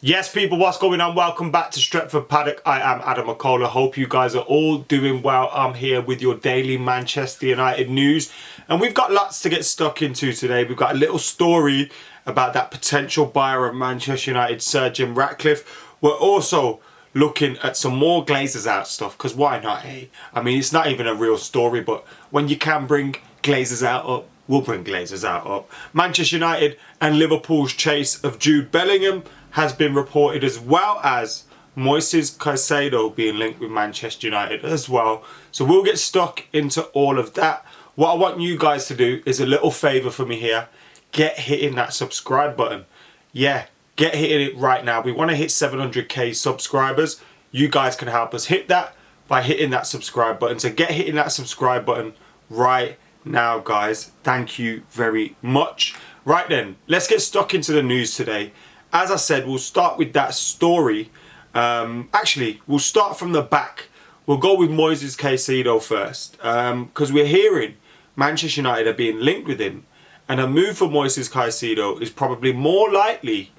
Yes, people, what's going on? Welcome back to Stretford Paddock. I am Adam McCullough. Hope you guys are all doing well. I'm here with your daily Manchester United news. And we've got lots to get stuck into today. We've got a little story about that potential buyer of Manchester United, Sir Jim Ratcliffe. We're also looking at some more Glazers out stuff, because why not, eh? I mean, it's not even a real story, but when you can bring Glazers out up, we'll bring Glazers out up. Manchester United and Liverpool's chase of Jude Bellingham has been reported, as well as Moises Caicedo being linked with Manchester United as well. So we'll get stuck into all of that. What I want you guys to do is a little favour for me here. Get hitting that subscribe button. Yeah, get hitting it right now. We want to hit 700k subscribers. You guys can help us hit that by hitting that subscribe button. So get hitting that subscribe button right now, guys. Thank you very much. Right then, let's get stuck into the news today. As I said, we'll start with that story. Actually, we'll start from the back. We'll go with Moises Caicedo first, because we're hearing Manchester United are being linked with him, and a move for Moises Caicedo is probably more likely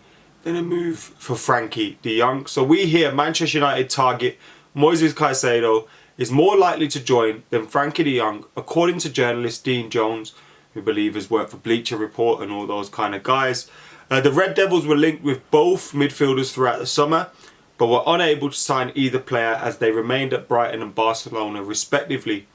than a move for Frankie de Jong. So we hear Manchester United target Moises Caicedo is more likely to join than Frankie de Jong, according to journalist Dean Jones, who believe has worked for Bleacher Report and all those kind of guys. The Red Devils were linked with both midfielders throughout the summer, but were unable to sign either player as they remained at Brighton and Barcelona respectively.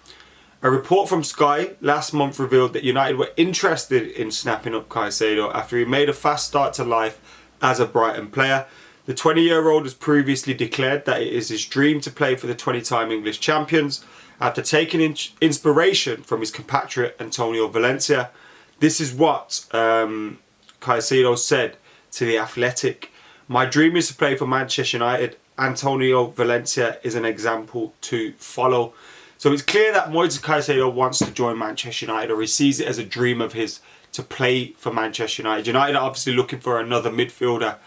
A report from Sky last month revealed that United were interested in snapping up Caicedo after he made a fast start to life as a Brighton player. The 20-year-old has previously declared that it is his dream to play for the 20-time English champions after taking inspiration from his compatriot Antonio Valencia. This is what Caicedo said to The Athletic. "My dream is to play for Manchester United. Antonio Valencia is an example to follow." So it's clear that Moises Caicedo wants to join Manchester United, or he sees it as a dream of his to play for Manchester United. United are obviously looking for another midfielder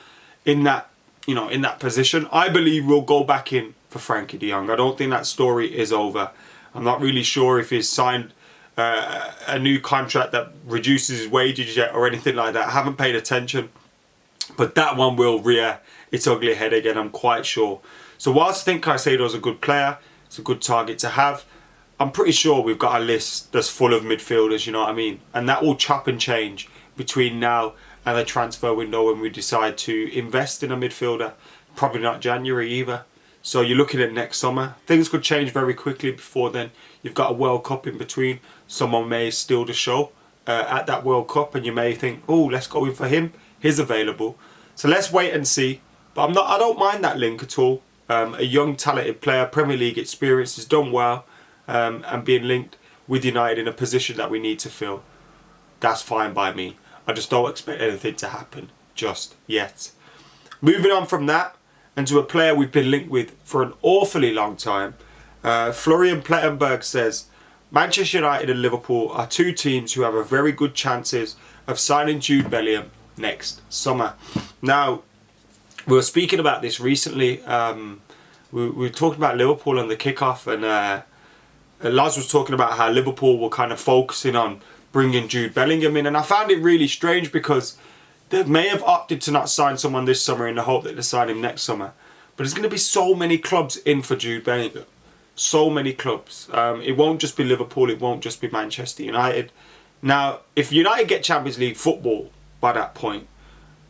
in that, in that position. I believe we'll go back in for Frankie de Jong. I don't think that story is over. I'm not really sure if he's signed a new contract that reduces his wages yet or anything like that. I haven't paid attention, but that one will rear its ugly head again, I'm quite sure. So whilst I think Caicedo's a good player, it's a good target to have, I'm pretty sure we've got a list that's full of midfielders, you know what I mean? And that will chop and change between now and the transfer window when we decide to invest in a midfielder. Probably not January either. So you're looking at next summer. Things could change very quickly before then. You've got a World Cup in between. Someone may steal the show at that World Cup, and you may think, oh, let's go in for him. He's available. So let's wait and see. But I don't mind that link at all. A young, talented player, Premier League experience, has done well, and being linked with United in a position that we need to fill. That's fine by me. I just don't expect anything to happen just yet. Moving on from that, and to a player we've been linked with for an awfully long time, Florian Plettenberg says, Manchester United and Liverpool are two teams who have a very good chances of signing Jude Bellingham next summer. Now, we were speaking about this recently. We were talking about Liverpool and the kickoff, and Laz was talking about how Liverpool were kind of focusing on bringing Jude Bellingham in, and I found it really strange because they may have opted to not sign someone this summer in the hope that they sign him next summer. But there's going to be so many clubs in for Jude Bellingham. So many clubs. It won't just be Liverpool. It won't just be Manchester United. Now, if United get Champions League football by that point,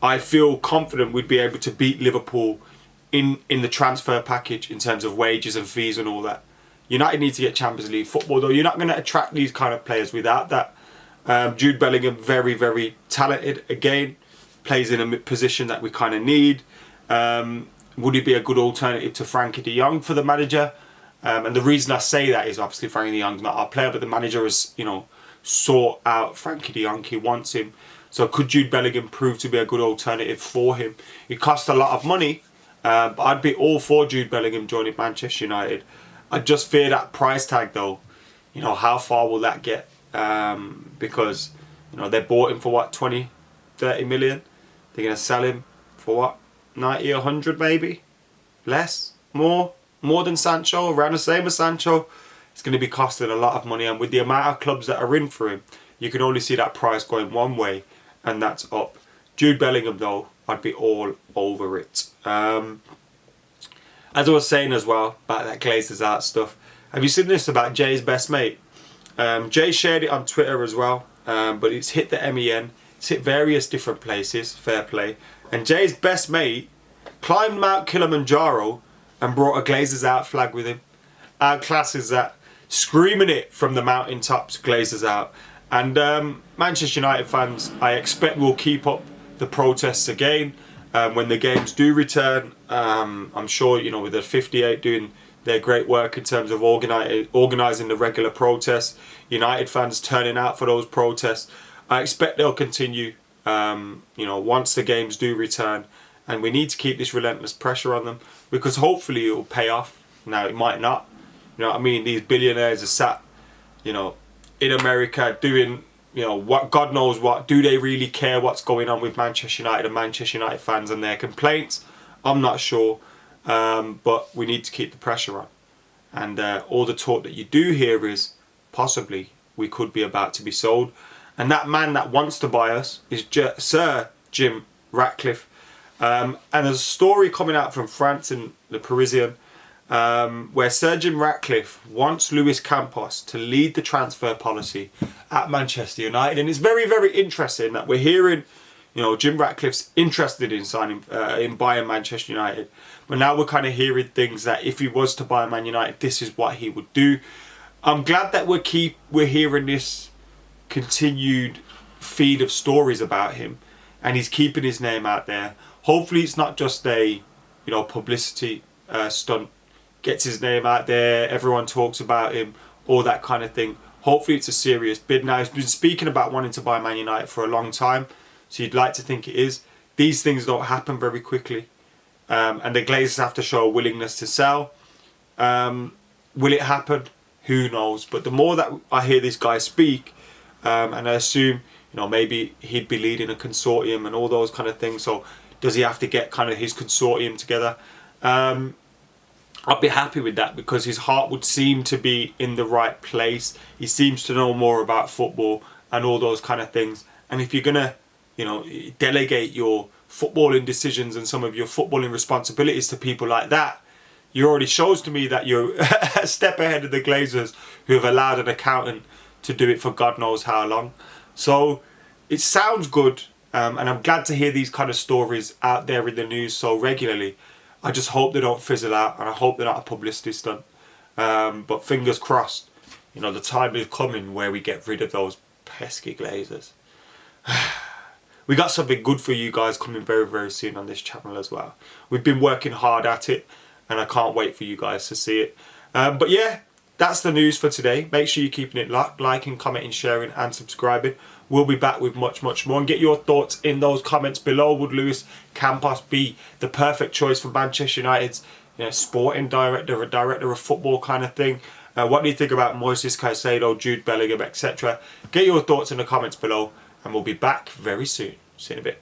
I feel confident we'd be able to beat Liverpool in the transfer package in terms of wages and fees and all that. United need to get Champions League football, though. You're not going to attract these kind of players without that. Jude Bellingham, very, very talented. Again, plays in a position that we kind of need. Would he be a good alternative to Frankie de Jong for the manager? And the reason I say that is obviously Frankie de Jong's not our player, but the manager has, sought out Frankie de Jong. He wants him. So could Jude Bellingham prove to be a good alternative for him? It costs a lot of money, but I'd be all for Jude Bellingham joining Manchester United. I just fear that price tag, though. How far will that get? Because, they bought him for what, 20, 30 million? They're going to sell him for what, 90, 100 maybe? Less? More than Sancho? Around the same as Sancho? It's going to be costing a lot of money, and with the amount of clubs that are in for him, you can only see that price going one way, and that's up. Jude Bellingham, though, I'd be all over it. As I was saying as well about that Glazers out stuff, have you seen this about Jay's best mate? Jay shared it on Twitter as well, but it's hit the MEN, it's hit various different places, fair play. And Jay's best mate climbed Mount Kilimanjaro and brought a Glazers out flag with him. How class is that? Screaming it from the mountaintops, Glazers out. And Manchester United fans, I expect will keep up the protests again when the games do return. I'm sure, you know, with the 58 doing their great work in terms of organising the regular protests, United fans turning out for those protests, I expect they'll continue, you know, once the games do return. And we need to keep this relentless pressure on them, because hopefully it will pay off. Now, it might not. You know what I mean? These billionaires are sat, you know, in America doing, you know, what God knows what. Do they really care what's going on with Manchester United and Manchester United fans and their complaints? I'm not sure. But we need to keep the pressure on. And all the talk that you do hear is possibly we could be about to be sold. And that man that wants to buy us is Sir Jim Ratcliffe. And there's a story coming out from France in the Parisien where Sir Jim Ratcliffe wants Luis Campos to lead the transfer policy at Manchester United. And it's very, very interesting that we're hearing, you know, Jim Ratcliffe's interested in signing, in buying Manchester United. But now we're kind of hearing things that if he was to buy Man United, this is what he would do. I'm glad that we're hearing this continued feed of stories about him, and he's keeping his name out there. Hopefully it's not just a, you know, publicity stunt. Gets his name out there, everyone talks about him, all that kind of thing. Hopefully it's a serious bid. Now, he's been speaking about wanting to buy Man United for a long time, so you'd like to think it is. These things don't happen very quickly, and the Glazers have to show a willingness to sell. Will it happen? Who knows? But the more that I hear this guy speak, and I assume, you know, maybe he'd be leading a consortium and all those kind of things. So does he have to get kind of his consortium together? I'd be happy with that, because his heart would seem to be in the right place. He seems to know more about football and all those kind of things. And if you're going to, you know, delegate your footballing decisions and some of your footballing responsibilities to people like that, you already shows to me that you're a step ahead of the Glazers, who have allowed an accountant to do it for God knows how long. So it sounds good, and I'm glad to hear these kind of stories out there in the news so regularly. I just hope they don't fizzle out, and I hope they're not a publicity stunt. But fingers crossed, you know, the time is coming where we get rid of those pesky Glazers. We got something good for you guys coming very, very soon on this channel as well. We've been working hard at it, and I can't wait for you guys to see it. But yeah, that's the news for today. Make sure you're keeping it locked, liking, commenting, sharing and subscribing. We'll be back with much, much more. And get your thoughts in those comments below. Would Luis Campos be the perfect choice for Manchester United's, you know, sporting director, a director of football kind of thing? What do you think about Moises Caicedo, Jude Bellingham, etc.? Get your thoughts in the comments below, and we'll be back very soon. See you in a bit.